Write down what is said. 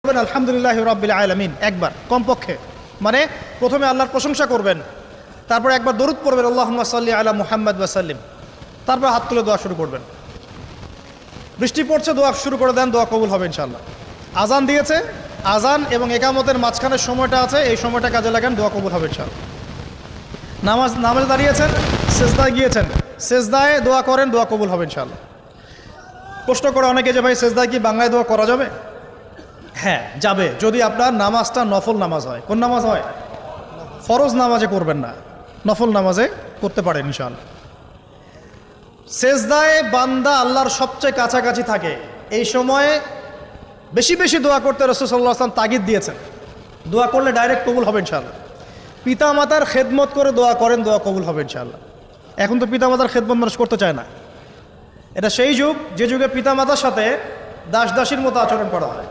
আলহামদুলিল্লাহ রাব্বিল আলামিন একবার কমপক্ষে, মানে প্রথমে আল্লাহর প্রশংসা করবেন, তারপর একবার দরুদ পড়বেন আল্লাহুম্মা সাল্লি আলা মুহাম্মাদ ওয়া সাল্লিম, তারপর হাত তুলে দোয়া শুরু করবেন। বৃষ্টি পড়ছে, দোয়া শুরু করে দেন, দোয়া কবুল হবে ইনশাআল্লাহ। আজান দিয়েছে, আজান এবং একামতের মাঝখানের সময়টা আছে, এই সময়টা কাজে লাগান, দোয়া কবুল হবে ইনশাআল্লাহ। নামাজে দাঁড়িয়েছেন, সেজদায় গিয়েছেন, সেজদায় দোয়া করেন, দোয়া কবুল হবে ইনশাআল্লাহ। প্রশ্ন করে অনেকে যে ভাই সেজদায় কি বাংলায় দোয়া করা যাবে? হ্যাঁ যাবে, যদি আপনার নামাজটা নফল নামাজ হয়। কোন নামাজ হয়? ফরজ নামাজে করবেন না, নফল নামাজে করতে পারেন ইনশাআল্লাহ। সেজদায় বান্দা আল্লাহর সবচেয়ে কাছাকাছি থাকে, এই সময়ে বেশি বেশি দোয়া করতে রাসূল সাল্লাল্লাহু আলাইহি ওয়াসাল্লাম তাগিদ দিয়েছেন। দোয়া করলে ডাইরেক্ট কবুল হবে ইনশাআল্লাহ। পিতা মাতার খেদমত করে দোয়া করেন, দোয়া কবুল হবে ইনশাআল্লাহ। এখন তো পিতা মাতার খেদমত মানুষ করতে চায় না। এটা সেই যুগ যে যুগে পিতা মাতার সাথে দাস দাসীর মতো আচরণ করা হয়।